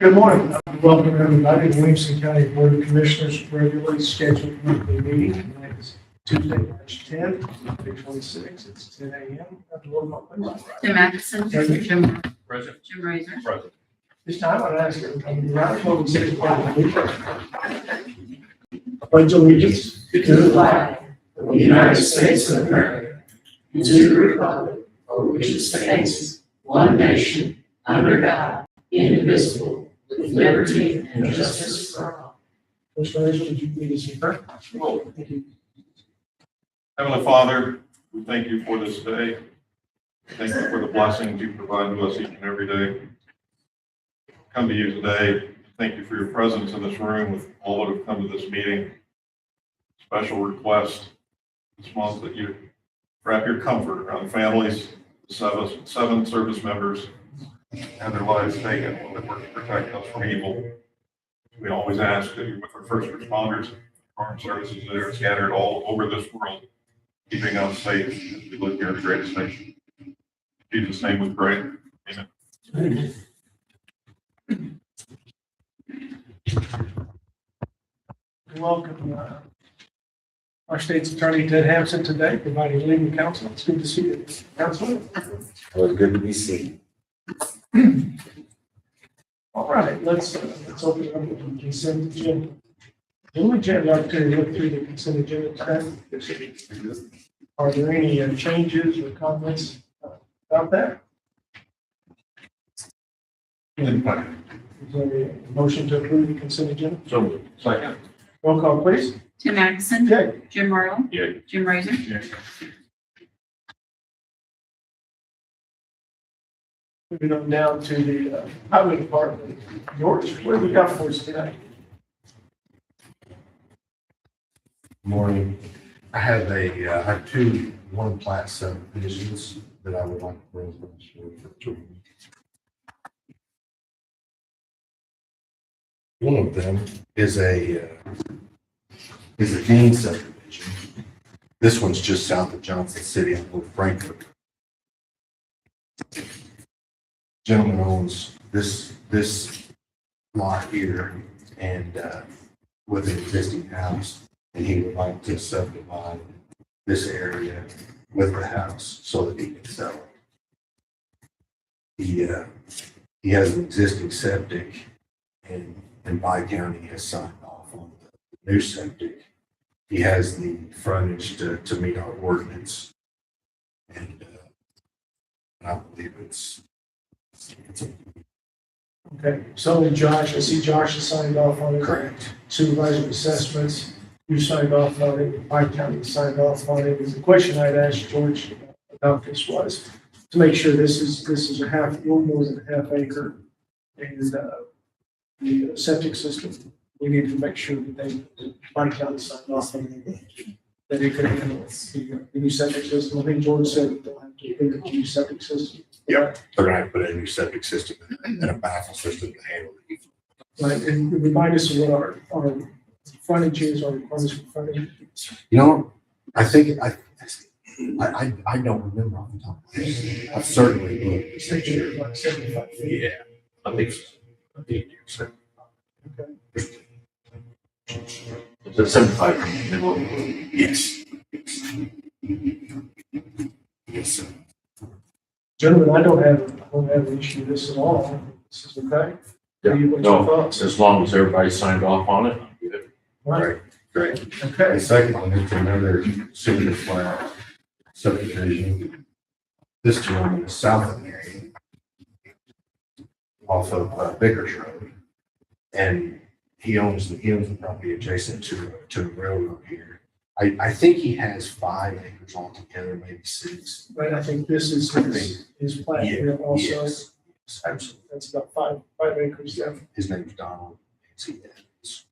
Good morning. Welcome everybody to Williamson County Board of Commissioners regularly scheduled monthly meeting. Tonight is Tuesday, March 10th, 2026. It's 10 a.m. Have to roll call, please. Tim Atkinson. Present. Jim. Present. Jim Razor. Present. This time I'd ask everybody to rise for the sixth pledge allegiance to the flag of the United States of America, and to the republic for which it stands, one nation, under God, indivisible, with liberty and justice for all. Mr. Razor, would you lead us in prayer? Thank you. Heavenly Father, we thank you for this day. Thank you for the blessings you provide to us each and every day. Come to you today. Thank you for your presence in this room with all that have come to this meeting. Special request this month that you wrap your comfort around families, seven service members had their lives taken that work to protect us from evil. We always ask that you're with our first responders, armed services that are scattered all over this world, keeping us safe as we live here in the greatest nation. In Jesus' name we pray. Amen. Welcome our state's attorney, Ted Hampson, today, providing legal counsel. It's good to see you, Counsel. Well, it's good to be seen. All right, let's open up the consent agenda. Will we have the opportunity to look through the consent agenda today? Are there any changes or comments about that? Is there a motion to approve the consent agenda? So moved. Second. Roll call, please. Tim Atkinson. Okay. Jim Morrow. Yeah. Jim Razor. Moving on down to the highway department. George, what have we got for us today? Morning. I have two one plat subdivisions that I would like to bring to the board for approval. One of them is a Dean subdivision. This one's just south of Johnson City in Old Frankfort. Gentleman owns this lot here and with an existing house, and he would like to subdivide this area with the house so that he can sell it. He has an existing septic, and Bi-County has signed off on the new septic. He has the frontage to meet our ordinance, and I believe it's Okay, so Josh, I see Josh has signed off on it. correct. Supervisor of assessments, you signed off on it, my county signed off on it. The question I'd asked George about this was to make sure this is a little more than a half acre. And the septic system, we need to make sure that my county signed off on it. That it could handle the new septic system. I think George said they'll have to put a new septic system. Yep, they're gonna have to put in a new septic system and a baffle system to handle it. Right, and remind us of what our frontage is, our requirements for frontage. You know, I think I don't remember off the top of my head. I've certainly looked. State here, like 75 feet. Yeah, I think so. Okay. So 75 Yes. Yes, sir. Gentlemen, I don't have an issue with this at all. This is okay. Yeah, What's your no, thoughts? as long as everybody signed off on it, I'm good. Right, Great. The okay. second one is another single flat subdivision. This gentleman is south of Marion, off of Vickers Road. And he owns the property adjacent to the railroad here. I think he has 5 acres altogether, maybe 6. Right, I think this is his plat here also. Yes, absolutely. That's about five acres there. His name's Donald Nancy Evans.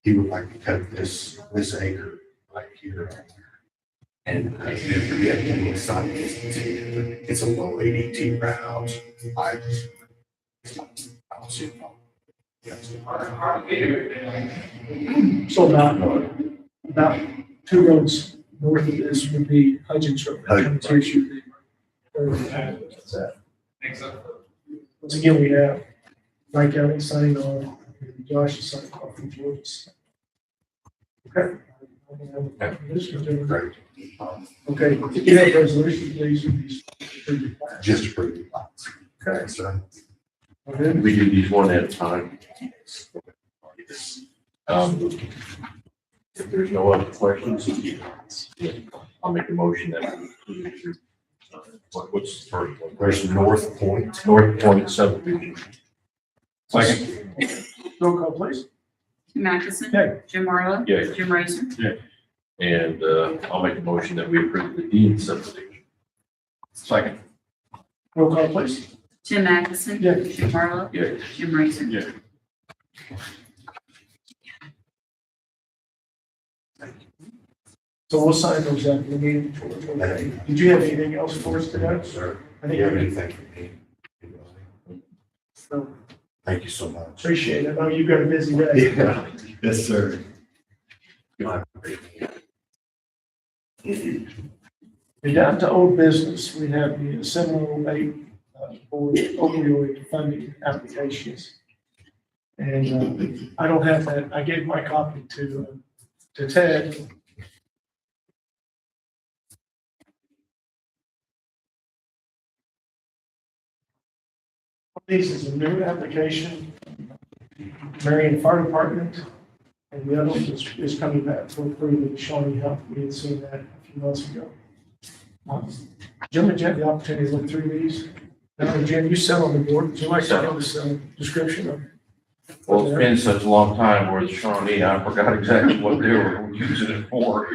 He would like to cut this acre right here. And it's a low ADT route. I don't see a problem. So about 2 roads north of this would be Hudgens Road. Hudgens. That's that. Once again, we have Mike County signing off, and Josh is signing off from Georgia. Okay. Great. Okay, if you have a resolution, please. Just approve the plats. Okay. Sir. Okay. We do these one at a time. If there's no other questions, I'll make a motion that we approve. What's the first one? There's North Point. North Point subdivision. Second. Roll call, please. Tim Atkinson. Okay. Jim Marlowe. Yeah. Jim Razer. And, I'll make a motion that we approve the Dean subdivision. Second. Roll call, please. Tim Atkinson. Yeah. Jim Marlowe. Yeah. Jim Razer. Yeah. So we'll sign those after the meeting. Did you have anything else for us today? Sir. I Do think you have we anything for me? so Thank you so much. appreciate it. I know you've got a busy day. Yeah. Yes, sir. We're down to old business. We have the 708 board opioid funding applications. And I don't have that. I gave my copy to Ted. This is a new application, Marion Fire Department, and the other one is coming back for approval, Shawnee Health. We had seen that a few months ago. Jim, did you have the opportunity to look through these? Now, Jim, you sat on the board. Would you like to give us a description of? Well, it's been such a long time where the Shawnee, I forgot exactly what they were using it for.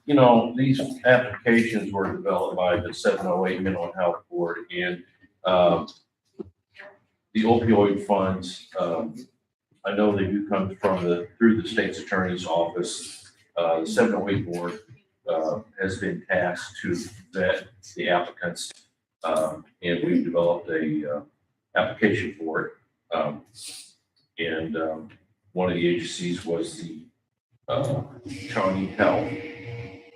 You know, these applications were developed by the 708 Mental Health Board and, the opioid funds, I know they do come from through the state's attorney's office. The 708 Board, has been tasked to vet the applicants, and we've developed a, application for it. One of the agencies was the Shawnee Health.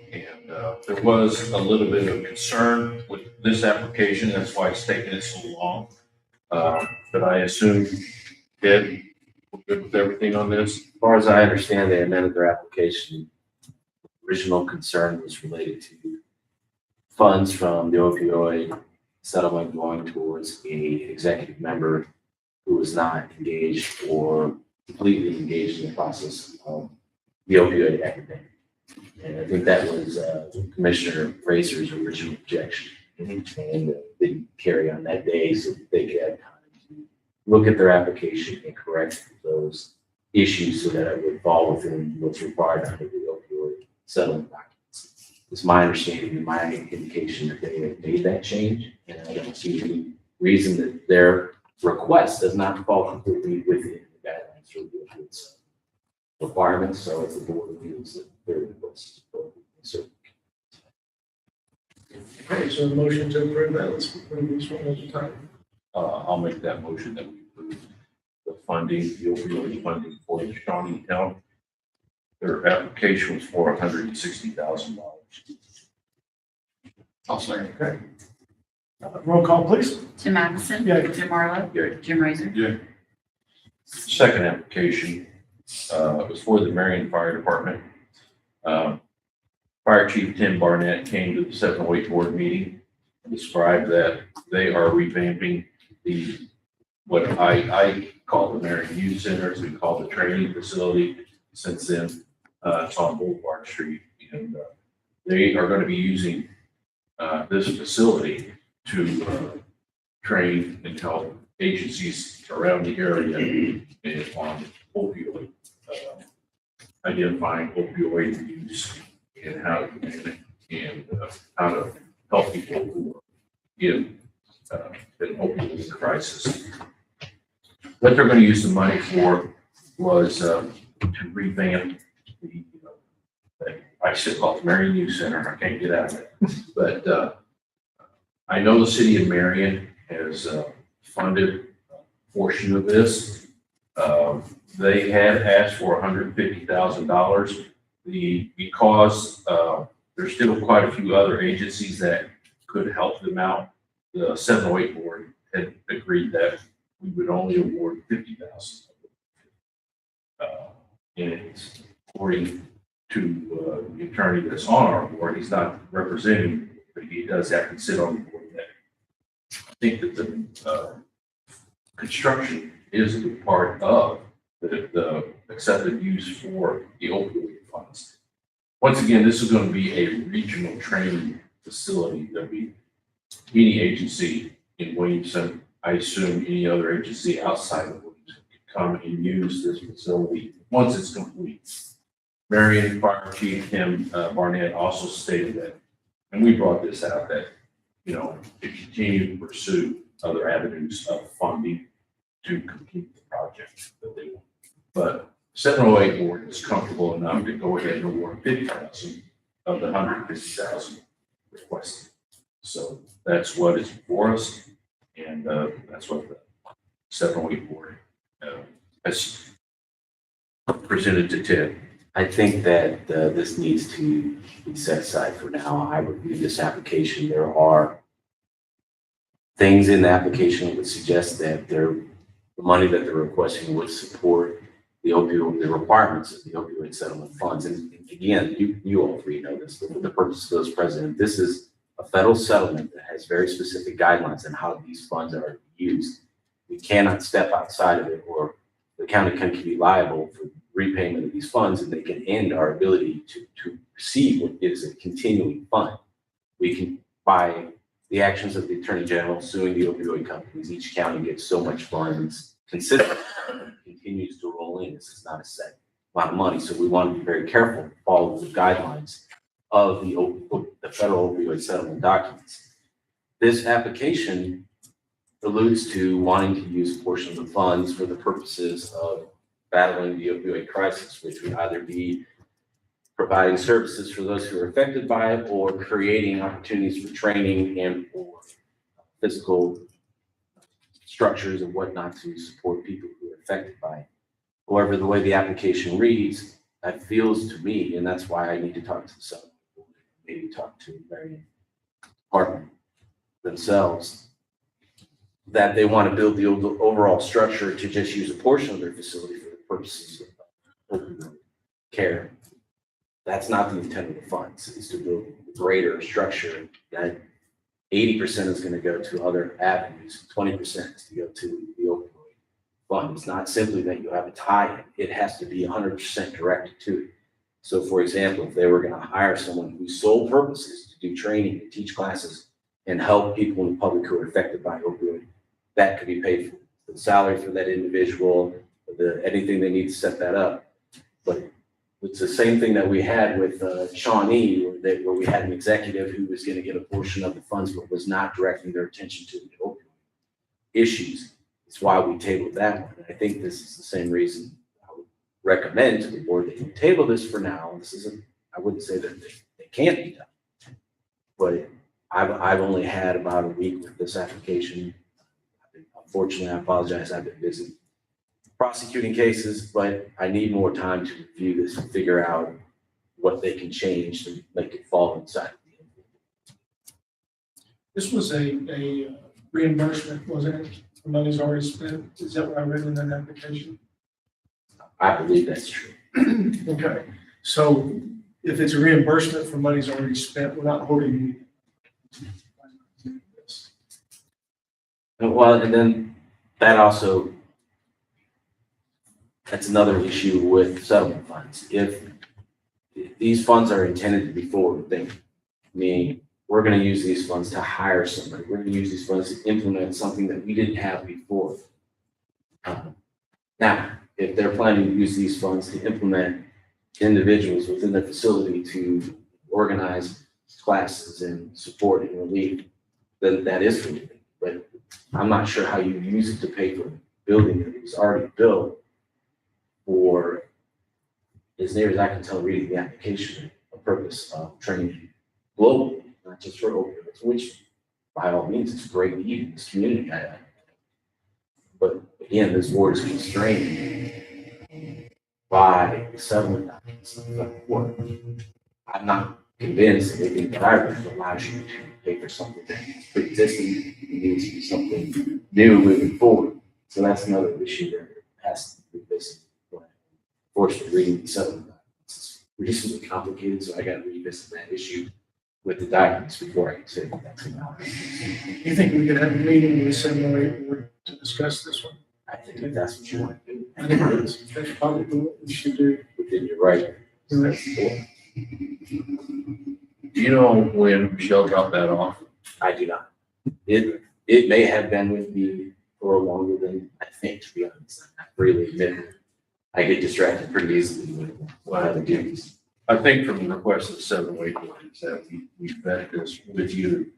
And there was a little bit of concern with this application. That's why it's taken it so long. But I assume, Ed, we're good with everything on this? As far as I understand, they amended their application. Original concern was related to funds from the opioid settlement going towards a executive member who was not engaged or completely engaged in the process of the opioid epidemic. And I think that was Commissioner Fraser's original objection. And they carry on that day so that they could have time to look at their application and correct those issues so that it would fall within what's required under the opioid settlement documents. It's my understanding and my indication that they have made that change, and I don't see any reason that their request does not fall completely within the guidelines for the opioid requirements. So if the board reviews their request, so Okay, so a motion to approve that. Let's approve these one at a time. I'll make that motion that we approve the funding, the opioid funding for the Shawnee Health. Their application was for $160,000. I'll second. Okay. Roll call, please. Tim Atkinson. Yeah. Jim Marlowe. Yeah. Jim Razer. Yeah. Second application, was for the Marion Fire Department. Fire Chief Tim Barnett came to the 708 board meeting and described that they are revamping what I call the Marion Youth Center, as we call the training facility. Since then, it's on Boulevard Street, and they are going to be using this facility to train and help agencies around the area and on opioid, identifying opioid use and how to manage it and how to help people who are in an opioid crisis. What they're going to use the money for was to revamp the, I should call it Marion Youth Center. I can't get out of it. But I know the city of Marion has funded a portion of this. They had asked for $150,000. Because there's still quite a few other agencies that could help them out, the 708 board had agreed that we would only award 50,000. And according to the attorney that's on our board, he's not representing, but he does have to sit on the board. That I think that the construction is a good part of the accepted use for the opioid funds. Once again, this is going to be a regional training facility. There'll be any agency in Williamson, I assume any other agency outside of Williamson can come and use this facility once it's complete. Marion Fire Chief Tim Barnett also stated that, and we brought this out, that, you know, to continue to pursue other avenues of funding to complete the project that they want. But 708 board is comfortable enough to go ahead and award 50,000 of the 150,000 requested. So that's what is before us, and that's what the 708 board has presented to Ted. I think that this needs to be set aside for now. I reviewed this application. There are things in the application that would suggest that the money that they're requesting would support the requirements of the opioid settlement funds. And again, you all three know this, but for the purpose of those present, this is a federal settlement that has very specific guidelines on how these funds are used. We cannot step outside of it, or the county can be liable for repayment of these funds, and they can end our ability to receive what is a continuing fund. We can, by the actions of the Attorney General suing the opioid companies, each county gets so much funds consistently, continues to roll in. This is not a set amount of money, so we want to be very careful to follow the guidelines of the federal opioid settlement documents. This application alludes to wanting to use a portion of the funds for the purposes of battling the opioid crisis, which would either be providing services for those who are affected by it, or creating opportunities for training and for physical structures and whatnot to support people who are affected by it. However, the way the application reads, that feels to me, and that's why I need to talk to the settlement board, maybe talk to Marion Department themselves, that they want to build the overall structure to just use a portion of their facility for the purposes of opioid care. That's not the intent of the funds, is to build a greater structure that 80% is going to go to other avenues, 20% is to go to the opioid fund. It's not simply that you have a tie-in, it has to be 100% directed to it. So for example, if they were going to hire someone whose sole purpose is to do training, to teach classes, and help people in the public who are affected by opioid, that could be paid for. The salary for that individual, anything they need to set that up. But it's the same thing that we had with Shawnee, where we had an executive who was going to get a portion of the funds, but was not directing their attention to the opioid issues. It's why we tabled that one. And I think this is the same reason I would recommend to the board that you table this for now. This isn't, I wouldn't say that they can't be done, but I've only had about a week with this application. Unfortunately, I apologize, I've been busy prosecuting cases, but I need more time to review this and figure out what they can change to make it fall inside of the envelope. This was a reimbursement, wasn't it? The money's already spent. Is that what I read in that application? I believe that's true. Okay, so if it's a reimbursement for money's already spent, we're not holding you. Well, and then that also, that's another issue with settlement funds. If these funds are intended to be forward-thinking, meaning we're going to use these funds to hire somebody, we're going to use these funds to implement something that we didn't have before. Now, if they're planning to use these funds to implement individuals within the facility to organize classes and support and relief, then that is forward-thinking. But I'm not sure how you use it to pay for a building that was already built for, as near as I can tell reading the application, a purpose of training globally, not just for opioids, which by all means is great need in this community. But again, this board is constrained by the settlement documents of the court. I'm not convinced that the environment allows you to pay for something that's pre-existing, it needs to be something new moving forward. So that's another issue that has to be revisited. Fortunately, reading the settlement documents is reasonably complicated, so I got to revisit that issue with the documents before I can say that's about it. You think we could have a meeting with the seminary board to discuss this one? I think if that's what you want to do, I think that's probably what we should do. then you're right. Right. Do you know when Michelle dropped that off? I do not. It may have been with me for longer than I think, to be honest. I freely admit it. I get distracted pretty easily with other duties. I think from the request of the 708 board is that we vet this with you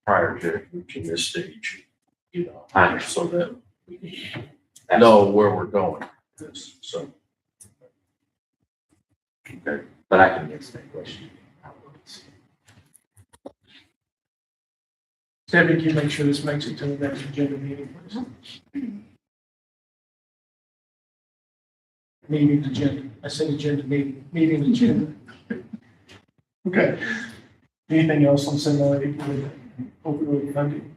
prior to reaching this stage, you know, I understand. so that we can know where we're going with this, so. Okay. But I can answer that question. Debbie, can you make sure this makes it to the next agenda meeting, please? Meeting agenda. I said agenda meeting, meeting agenda. Okay. Anything else on 708 opioid funding?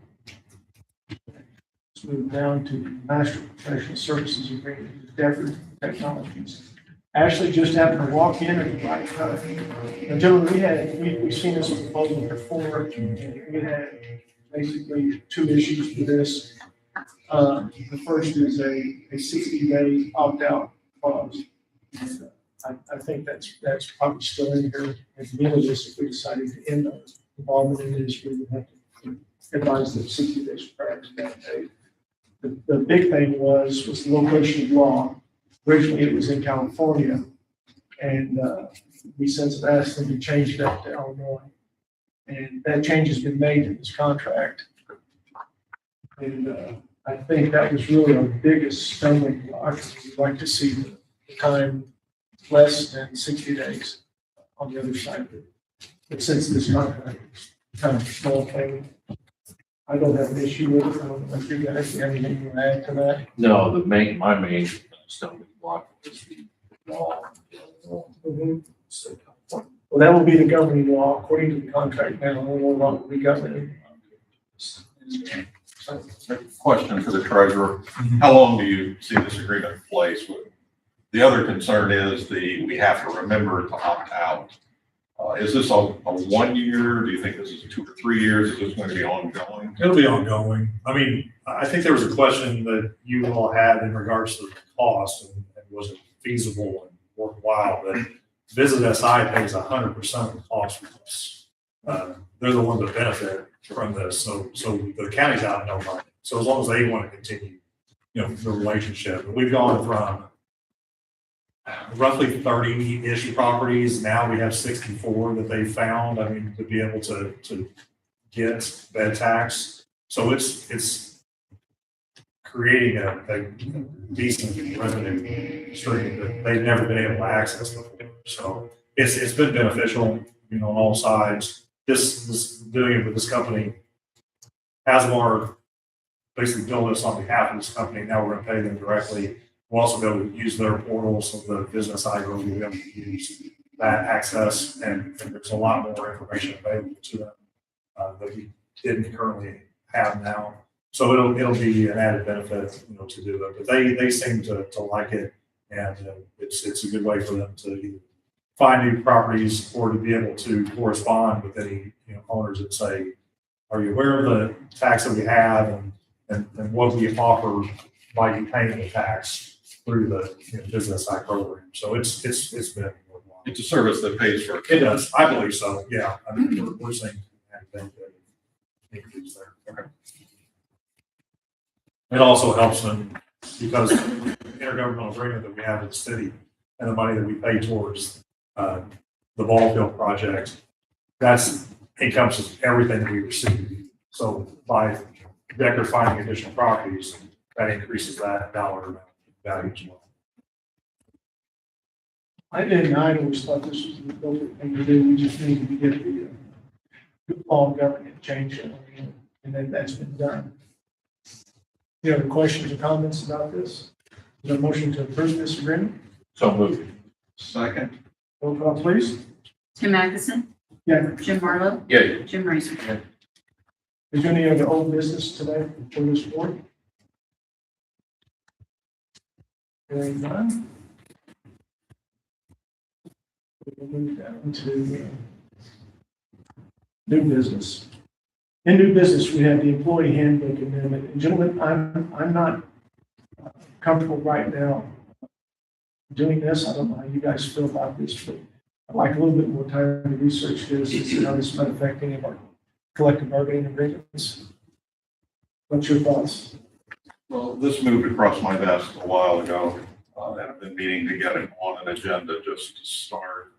Let's move down to master professional services agreement with Deckard Technologies. Ashley just happened to walk in and gentlemen, we've seen this proposal before. We had basically two issues with this. The first is a 60-day opt-out clause. I think that's probably still in here at the end of this. If we decided to end our involvement in this, we would have to advise them 60 days prior to that date. The big thing was the location of law. Originally, it was in California, and we since asked them to change that to Illinois. And that change has been made in this contract. And I think that was really our biggest stumbling block. We'd like to see the time less than 60 days on the other side of it. But since this contract is kind of a small thing, I don't have an issue with it. I don't know if you guys have anything to add to that. No, my main stumbling block is the law. Well, that will be the governing law according to the contract now, no law will be governing. Question for the treasurer. How long do you see this agreement in place? The other concern is we have to remember to opt out. Is this a 1 year? Do you think this is 2 or 3 years? Is this going to be ongoing? It'll be ongoing. I mean, I think there was a question that you all had in regards to the cost and was it feasible and worthwhile, but Visit SI pays 100% of the cost for this. They're the ones that benefit from this. So the county's out no money. So as long as they want to continue, the relationship, we've gone from roughly 30-ish properties. Now we have 64 that they found. I mean, to be able to get bed tax. So it's creating a decent revenue stream that they've never been able to access before. So it's been beneficial, on all sides. This doing it with this company, Asmar basically billed us on behalf of this company. Now we're going to pay them directly. We'll also be able to use their portal, so the business side will be able to use that access, and there's a lot more information available to them that we didn't currently have now. So it'll be an added benefit, to do it. But they seem to like it, and it's a good way for them to either find new properties or to be able to correspond with any owners that say, "Are you aware of the tax that we have and what we offer by you paying the tax through the business side program?" So it's been worthwhile. It's a service that pays for it. It does, I believe so. Yeah, I mean we're seeing that benefit increase there. Okay. It also helps them because the intergovernmental agreement that we have with the city and the money that we pay towards the ball field project, that's encompasses everything that we receive. So by Deckard finding additional properties, that increases that dollar amount value as well. I always thought this was the appropriate thing to do. We just needed to get the all government change, and then that's been done. Do you have any questions or comments about this? Is there a motion to approve this agreement? So moved. Second. Roll call, please. Tim Atkinson, Yeah. Jim Marlowe, Yeah. Jim Razor. Is there any other old business today for this board? Hearing none. We will move down to new business. In new business, we have the employee handbook amendment. And gentlemen, I'm not comfortable right now doing this. I don't know how you guys feel about this, but I'd like a little bit more time to research this and see how this might affect any of our collective bargaining agreements. What's your thoughts? Well, this moved across my desk a while ago, and I've been meaning to get it on an agenda just to start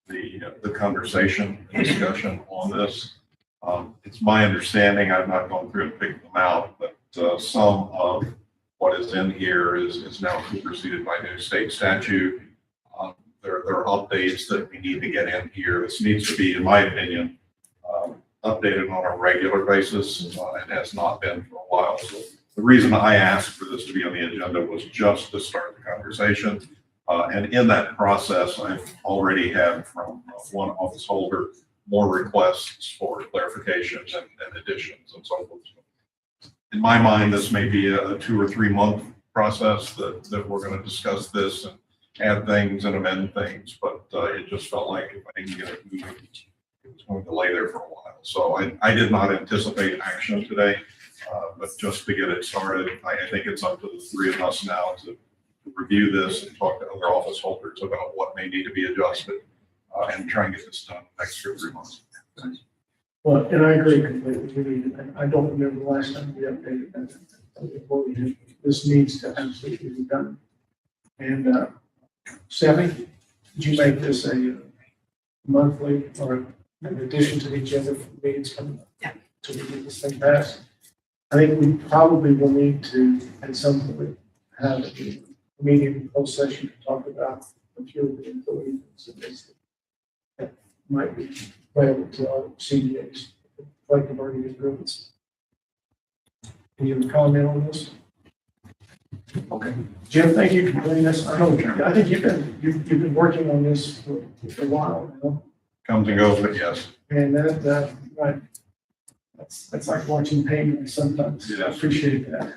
the conversation, the discussion on this. It's my understanding, I've not gone through and picked them out, but some of what is in here is now superseded by new state statute. There are updates that we need to get in here. This needs to be, in my opinion, updated on a regular basis. It has not been for a while. So the reason I asked for this to be on the agenda was just to start the conversation. And in that process, I've already had from one office holder more requests for clarifications and additions and so forth. In my mind, this may be a 2 or 3 month process that we're going to discuss this and add things and amend things, but it just felt like if I didn't get it moving, it was going to lay there for a while. So I did not anticipate action today, but just to get it started, I think it's up to the three of us now to review this and talk to other office holders about what may need to be adjusted and try and get this done next 2 or 3 months. Well, and I agree completely. We need it. I don't remember the last time we updated that. This needs to absolutely be done. And Stephanie, did you make this a monthly or in addition to the agenda for meetings coming up? Yeah. To get this thing passed? I think we probably will need to, at some point, have a meeting in closed session to talk about a few of the employees that might be available to our CDAs, collective bargaining agreements. Any other comment on this? Okay, Jim, thank you for doing this. I think you've been working on this for a while now, Comes and goes, but yes. and right, that's like watching paint sometimes. I Yes. appreciate that.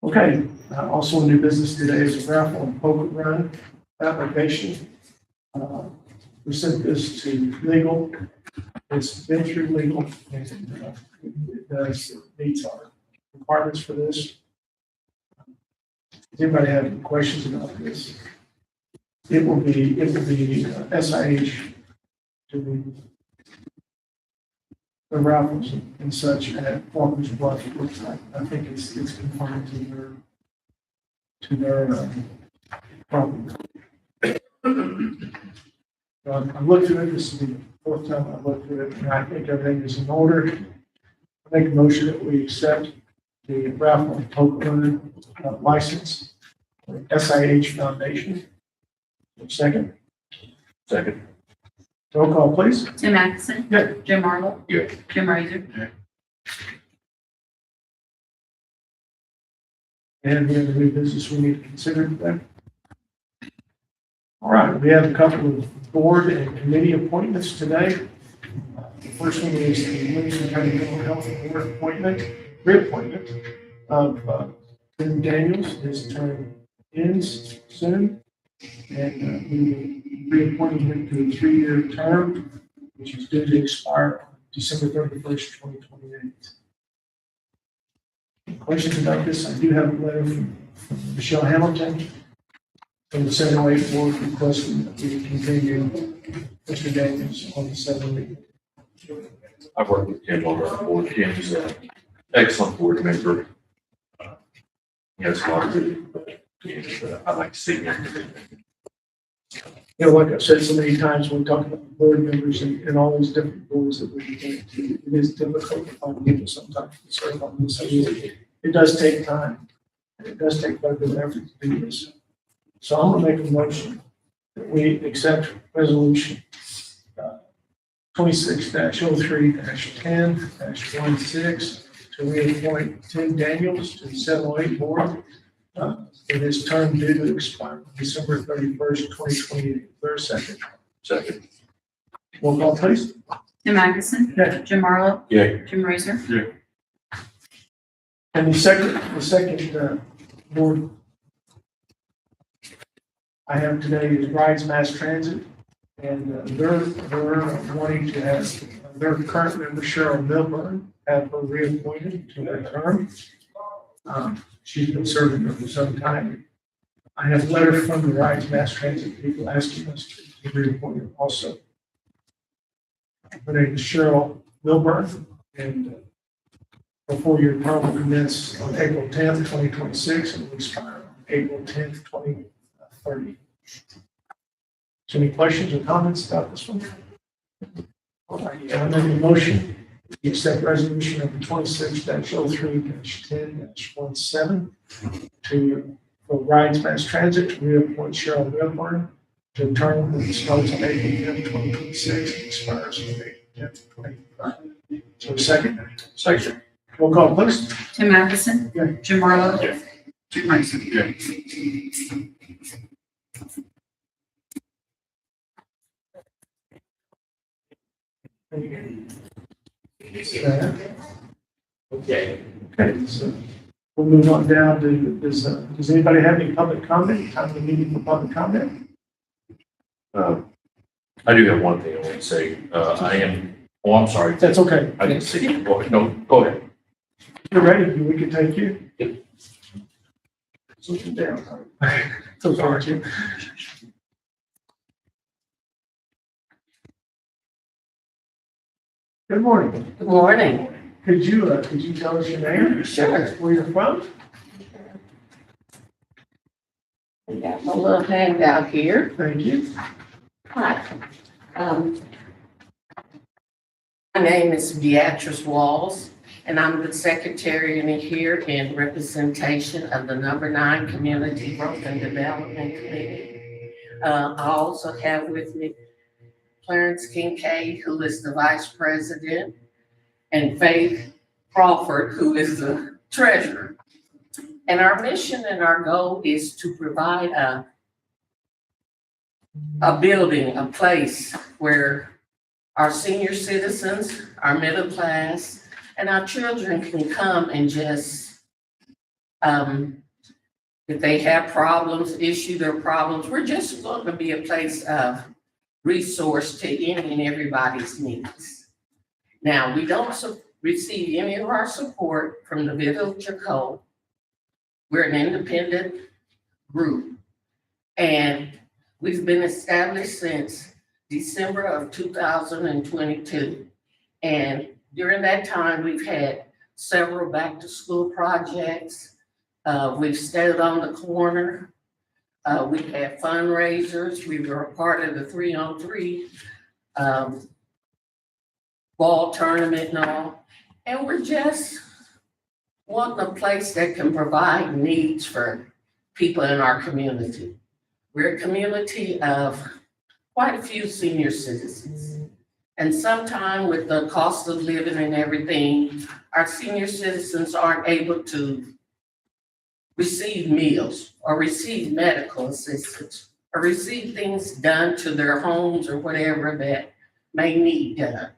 Okay, also in new business today is a raffle and poker run application. We sent this to legal. It's been through legal and it meets our requirements for this. Does anybody have any questions about this? It will be SIH doing the raffles and such at Falcons Bluff. It looks like, I think it's confined to their property. I looked through it, this is the fourth time I looked through it, and I think everything is in order. I make a motion that we accept the raffle and poker run license for SIH Foundation. Second, Second. roll call, please. Tim Atkinson. Yeah. Jim Marlowe. Yeah. Jim Razor. And we have a new business we need to consider today. All right, we have a couple of board and committee appointments today. The first one is the Williamson County Mental Health Board appointment, reappointment of Tim Daniels. His term ends soon. And we will be reappointing him to a 3-year term, which is due to expire on December 31st, 2028. Any questions about this? I do have a letter from Michelle Hamilton from the 708 board requesting that we continue Mr. Daniels on the 708. I've worked with Tim on our board. Tim's an excellent board member. He has a lot of good, but I like to see him. You know, like I've said so many times, when we talk about board members and all these different boards that we get to, it is difficult to find people sometimes to serve on this. I mean, it does take time. It does take quite a bit of effort to do this. So I'm gonna make a motion that we accept resolution 26-03-10-16 to reappoint Tim Daniels to the 708 board in his term due to expire December 31st, 2028. There's a second. Second. Roll call, please. Tim Atkinson. Yeah. Jim Marlowe. Yeah. Jim Razor. And the second board I have today is Rides Mass Transit. And they're wanting to have their current member Cheryl Milburn have her reappointed to her term. She's been serving there for some time. I have a letter from the Rides Mass Transit people asking us to reappoint her also. Her name is Cheryl Milburn, and her 4-year term will commence on April 10th, 2026, and will expire on April 10th, 2030. So any questions or comments about this one? All right, I make a motion to accept resolution number 26-03-10-17 for Rides Mass Transit to reappoint Cheryl Milburn to a term that starts on April 10th, 2026, and expires on April 10th, 2030. So second? Second. Roll call, please. Tim Atkinson. Yeah. Jim Marlowe. Yeah. Jim Razor. Okay. Okay, so we'll move on down to, does anybody have any public comment? Time of the meeting for public comment? I do have one thing I want to say. I'm sorry. That's okay. I didn't see you. Go ahead. No, go ahead. If you're ready, we can take you. Yep. Slow it down. It's okay, Jim. Good morning. Good morning. Could you tell us your name? Sure. Where you're from? I got my little handout here. Thank you. Hi. My name is Beatrice Walls, and I'm the secretary here in representation of the number 9 Community Growth and Development Committee. I also have with me Clarence Kincaid, who is the vice president, and Faith Crawford, who is the treasurer. And our mission and our goal is to provide a building, a place where our senior citizens, our middle class, and our children can come and just, if they have problems, issue their problems. We're just going to be a place of resource to any and everybody's needs. Now, we don't receive any of our support from the Villager Code. We're an independent group, and we've been established since December of 2022. And during that time, we've had several back-to-school projects. We've stayed on the corner. We had fundraisers. We were a part of the 3-on-3 ball tournament and all. And we're just wanting a place that can provide needs for people in our community. We're a community of quite a few senior citizens. And sometimes with the cost of living and everything, our senior citizens aren't able to receive meals or receive medical assistance or receive things done to their homes or whatever that may need done.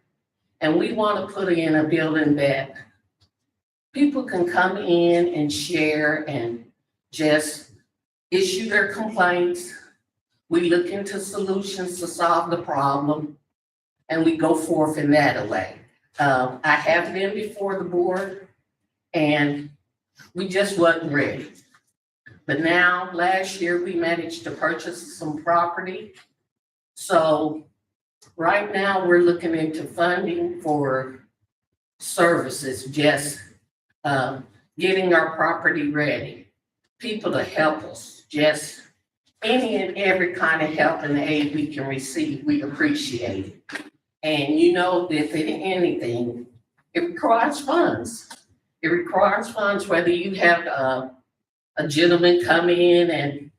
And we want to put in a building that people can come in and share and just issue their complaints. We look into solutions to solve the problem, and we go forth in that way. I have been before the board, and we just wasn't ready. But now, last year, we managed to purchase some property. So right now, we're looking into funding for services, just getting our property ready. People to help us, just any and every kind of help and aid we can receive, we appreciate it. And you know, if anything, it requires funds. It requires funds, whether you have a gentleman come in and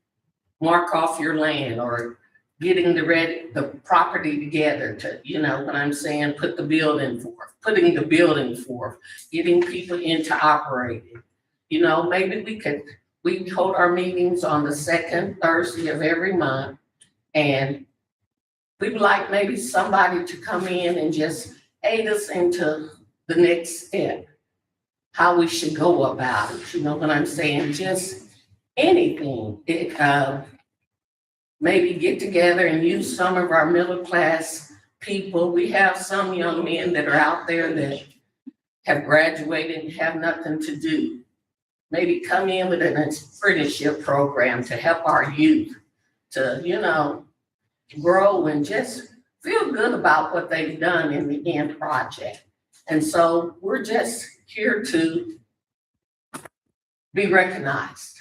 mark off your land, or getting the property together to, you know what I'm saying, putting the building forth, getting people into operating. You know, maybe we could we hold our meetings on the second Thursday of every month. And we would like maybe somebody to come in and just aid us into the next step, how we should go about it, you know what I'm saying? Just anything. Maybe get together and use some of our middle class people. We have some young men that are out there that have graduated and have nothing to do. Maybe come in with an apprenticeship program to help our youth to, you know, grow and just feel good about what they've done in the end project. And so we're just here to be recognized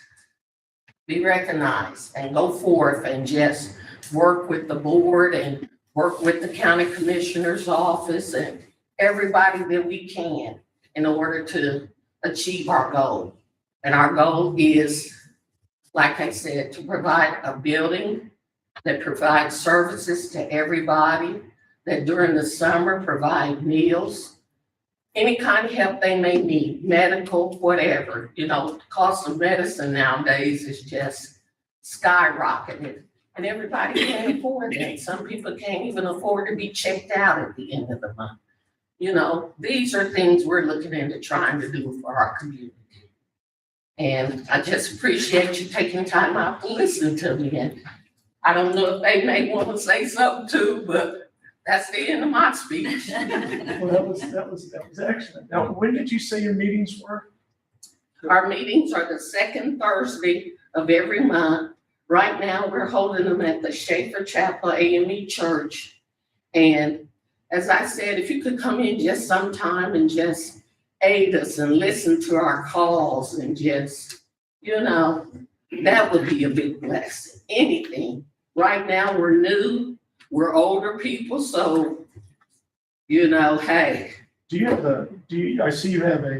and go forth and just work with the board and work with the county commissioner's office and everybody that we can in order to achieve our goal. And our goal is, like I said, to provide a building that provides services to everybody, that during the summer provide meals, any kind of help they may need, medical, whatever. You know, the cost of medicine nowadays is just skyrocketing, and everybody can't afford it. Some people can't even afford to be checked out at the end of the month. You know, these are things we're looking into trying to do for our community. And I just appreciate you taking time out to listen to me. And I don't know if they may want to say something too, but that's the end of my speech. Well, that was excellent. Now, when did you say your meetings were? Our meetings are the second Thursday of every month. Right now, we're holding them at the Schaefer Chapel AME Church. And as I said, if you could come in just sometime and just aid us and listen to our calls and just, you know, that would be a big blessing. Anything. Right now, we're new. We're older people, so, you know, hey. I see you have a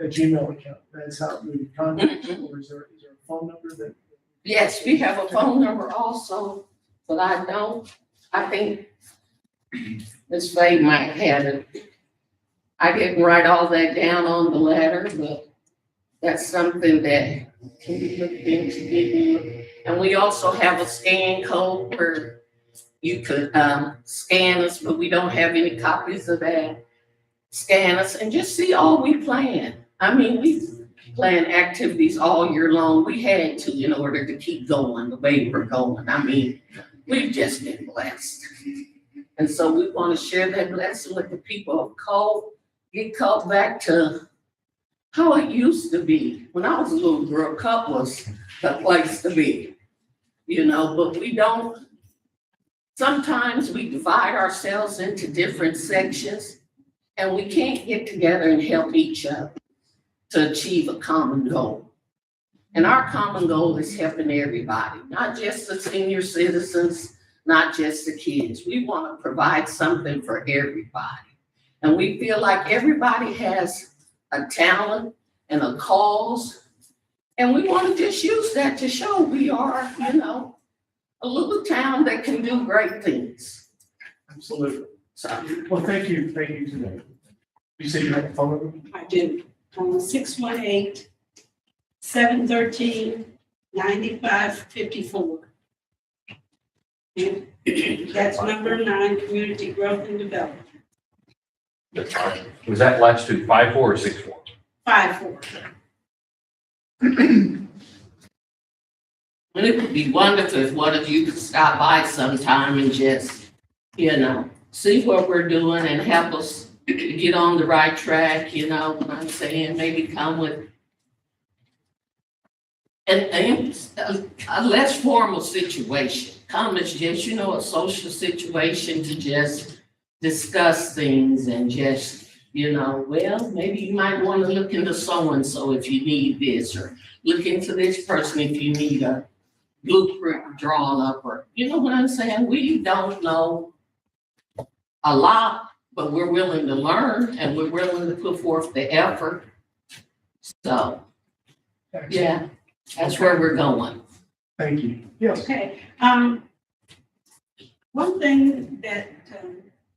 Gmail account. That's how we contact you, or is there a phone number that? Yes, we have a phone number also, but I think Ms. Faye might have it. I didn't write all that down on the letter, but that's something that can be looked into getting. And we also have a scan code where you could scan us, but we don't have any copies of that. Scan us and just see all we plan. I mean, we plan activities all year long. We had to in order to keep going the way we're going. I mean, we've just been blessed. And so we want to share that blessing with the people of Cole, get called back to how it used to be. When I was a little girl, Cup was the place to be, you know, but we don't. Sometimes we divide ourselves into different sections and we can't get together and help each other to achieve a common goal. And our common goal is helping everybody, not just the senior citizens, not just the kids. We want to provide something for everybody. And we feel like everybody has a talent and a cause. And we want to just use that to show we are, you know, a little town that can do great things. Absolutely. So, Well, thank you today. You say you have a phone number? I do. 618-713-9554. And that's number 9, Community Growth and Development. That's fine. Was that last two, 5-4 or 6-4? 54. and it would be wonderful if one of you could stop by sometime and just, you know, see what we're doing and help us get on the right track, you know what I'm saying? Maybe come with a less formal situation. Come as just, you know, a social situation to just discuss things and just, you know, well, maybe you might want to look into so-and-so if you need this, or look into this person if you need a blueprint drawn up, or, you know what I'm saying? We don't know a lot, but we're willing to learn and we're willing to put forth the effort. So, yeah, that's where we're going. Thank you. Yes. Okay. One thing that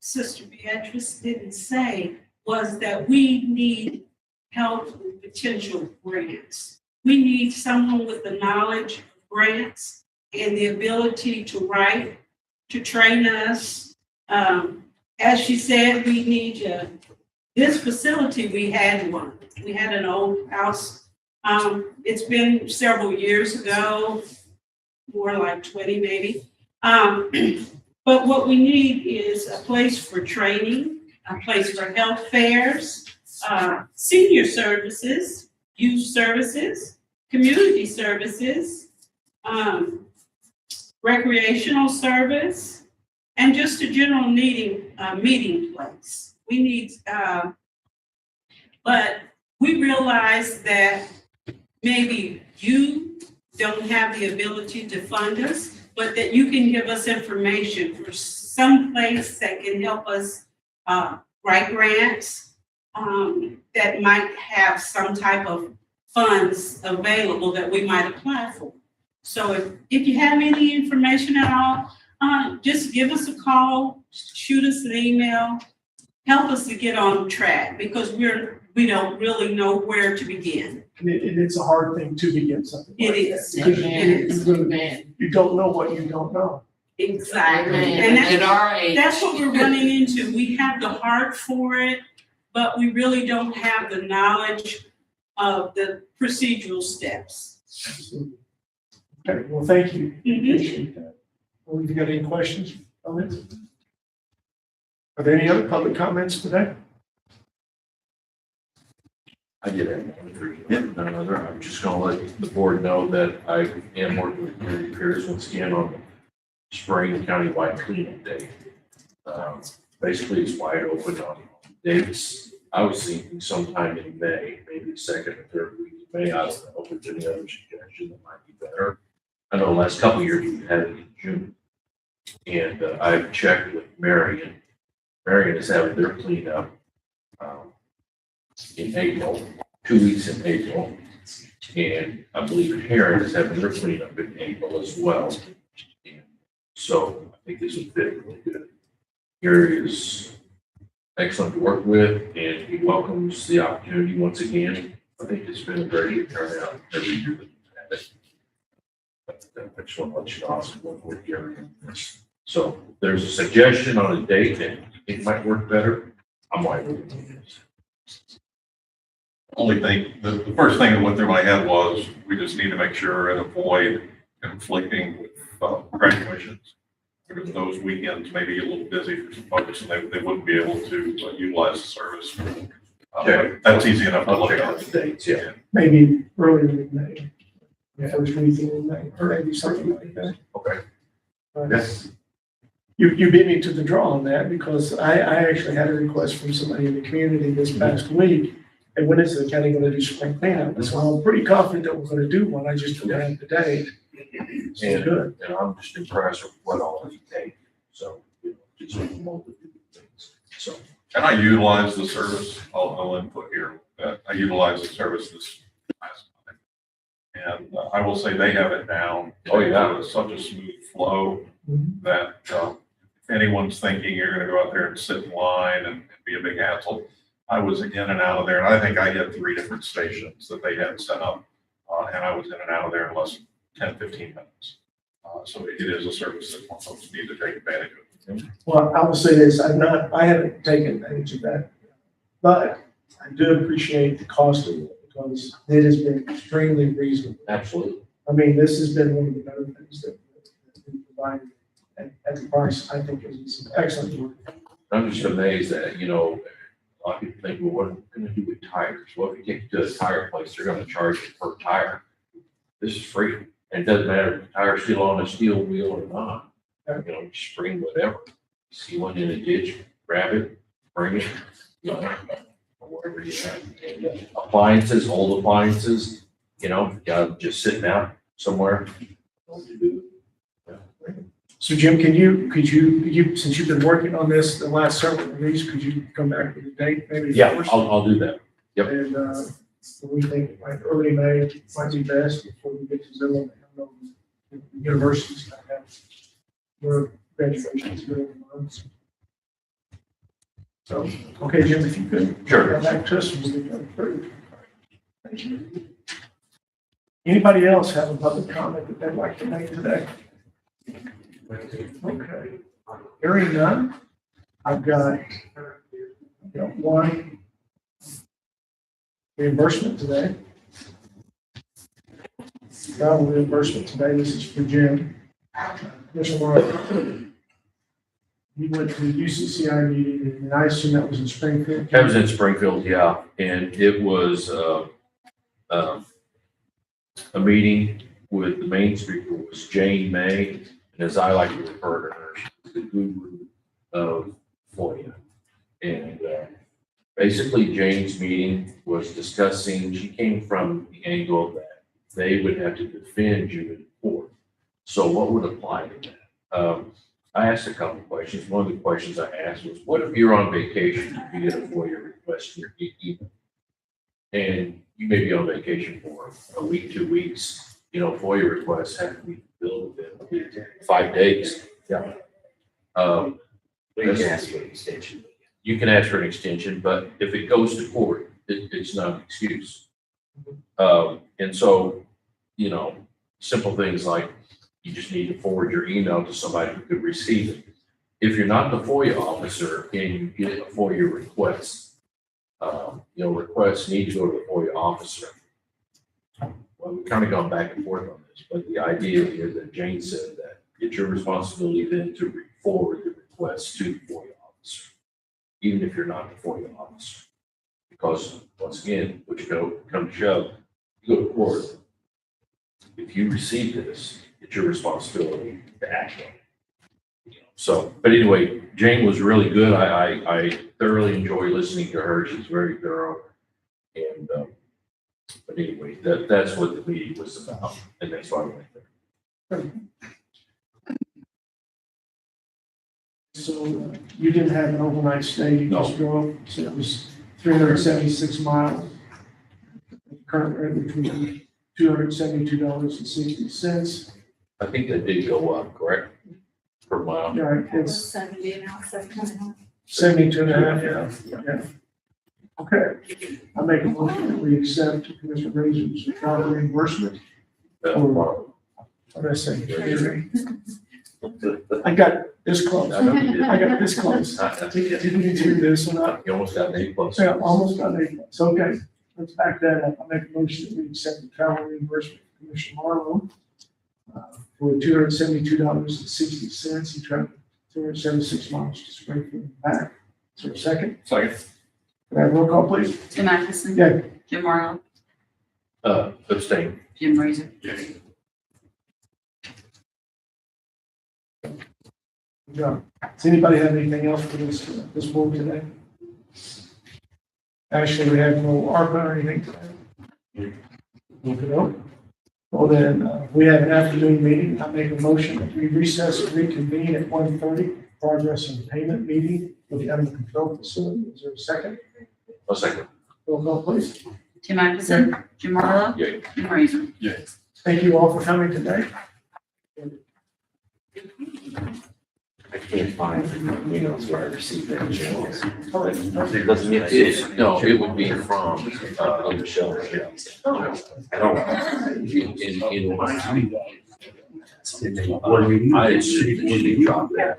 Sister Beatrice didn't say was that we need help with potential grants. we need someone with the knowledge of grants and the ability to write, to train us. As she said, we need this facility, we had one. We had an old house. It's been several years ago, more like 20 maybe. But what we need is a place for training, a place for health fairs, senior services, youth services, community services, recreational service, and just a general meeting place. We need, but we realize that maybe you don't have the ability to fund us, but that you can give us information for some place that can help us write grants that might have some type of funds available that we might apply for. So if you have any information at all, just give us a call, shoot us an email, help us to get on track, because we don't really know where to begin. And it's a hard thing to begin something like It that. is. Because It is. you don't know what you don't know. Exactly. And And at our age. that's what we're running into. We have the heart for it, but we really don't have the knowledge of the procedural steps. Absolutely. Okay, well, thank you. Mhm. Appreciate that. Well, have you got any questions, comments? Are there any other public comments today? I did have none other. I'm just gonna let the board know that I am working with Community Affairs once again on the spring countywide cleanup day. Basically, it's wide open on dates. I was thinking sometime in May, maybe the second or third week of May. I don't know if there's any other suggestion that might be better. I know the last couple of years we've had it in June. And I've checked with Marion. Marion is having their cleanup in April, 2 weeks in April. And I believe Heron is having their cleanup in April as well. And so I think this would fit really good. Gary is excellent to work with, and he welcomes the opportunity once again. I think it's been a very good turnout every year that we've had it. But I just want to let you know, I was working with Gary on this. So if there's a suggestion on a date that it might work better, I'm wide open. Only thing, the first thing that went through my head was, we just need to make sure and avoid conflicting with graduations. Because those weekends may be a little busy for some folks, and they wouldn't be able to utilize the service. Okay. That's easy enough to I'll look check out at. the dates, yeah. Maybe earlier in May. First week in May, or maybe something like that. Okay. But You beat me to the draw on that, because I actually had a request from somebody in the community this past week. And when is the county gonna do spring cleanup? So I'm pretty confident that we're gonna do one. I just don't have the date. So And, good. and I'm just impressed with what all he take. So, just a multitude of things. So, And I utilize the service, I'll input here, I utilize the service this last month. And I will say they have it down. Oh, yeah. It's such a smooth flow Mhm. that if anyone's thinking you're gonna go out there and sit in line and be a big hassle, I was in and out of there, and I think I had 3 different stations that they had set up. And I was in and out of there in less than 10, 15 minutes. So it is a service that more folks need to take advantage of. Well, I will say this, I haven't taken advantage of that. But I do appreciate the cost of it, because it has been extremely reasonable. absolutely. I mean, this has been one of the better things that we provided at the price. I think it was excellent work. I'm just amazed that, you know, a lot of people think, well, what are we gonna do with tires? Well, if you take it to a tire place, they're gonna charge you per tire. This is free, and it doesn't matter if the tire's still on a steel wheel or not. You know, just bring whatever. See one in a ditch, grab it, bring it, you know, or wherever you have. And, appliances, old appliances, you know, just sitting out somewhere. What to do. Yeah. So Jim, could you, since you've been working on this the last several of these, could you come back with a date, maybe? Yeah, first? I'll do that. Yep. And, we think like early May might be best before we get to Zillow. I know the universities that have their graduations during the months. So, okay, Jim, if you could. Sure. Come back to us and we'll get that approved. Thank you. Anybody else have a public comment that they'd like to make today? Okay. Hearing none, I've got one reimbursement today. Travel reimbursement today, this is for Jim. Commissioner Morrow. He went to the UCCI meeting, and I assume that was in Springfield. That was in Springfield, yeah, and it was, a meeting with the main speaker was Jane May, and as I like to refer to her, she's the guru of FOIA. And, basically Jane's meeting was discussing, she came from the angle that they would have to defend you in court. So what would apply to that? I asked a couple of questions. One of the questions I asked was, what if you're on vacation, you get a FOIA request in your email? And you may be on vacation for a week, 2 weeks, FOIA requests have to be filled within 5 days. Yeah. You can ask for an extension. You can ask for an extension, but if it goes to court, it's not an excuse. And so, simple things like you just need to forward your email to somebody who could receive it. If you're not the FOIA officer and you get a FOIA request, requests need to go to the FOIA officer. Well, we've kind of gone back and forth on this, but the idea here that Jane said that it's your responsibility then to forward the request to the FOIA officer, even if you're not the FOIA officer. Because once again, which come to shove, you go to court. If you receive this, it's your responsibility to act on it. So, but anyway, Jane was really good. I thoroughly enjoy listening to her. She's very thorough. And, but anyway, that's what the meeting was about. And that's why I went there. So you didn't have an overnight stay, you just drove, so it was 376 miles. Current rate between $272.60. I think that did go up, correct? Per mile. Yeah, it's 70 now, 70. 72 and a half, yeah. Okay, I make a motion that we accept Commissioner Razor's travel reimbursement. What did I say? I got this close. I got this close. Didn't you do this or not? You almost got an A plus. Yeah, almost got it. So, okay, let's back that up. I make a motion that we accept the travel reimbursement from Commissioner Marlowe for $272.60. He traveled 276 miles to Springfield and back. Is there a second? Second. Can I have a roll call, please? Tim Atkinson. Yeah. Jim Marlowe. Abstain. Jim Razor. Good job. Does anybody have anything else for this board today? Actually, we have no ARPA or anything today. Okay. Well, then, we have an afternoon meeting. I make a motion that we recess and reconvene at 1:30. Progress and payment meeting with the animal control facility. Is there a second? A second. Roll call, please. Tim Atkinson. Jim Marlowe. Yeah. Jim Razor. Thank you all for coming today. I can't find the emails where I received that. It Doesn't mean No, it would be from, Michelle. I don't. In my. Board meeting? I should drop that.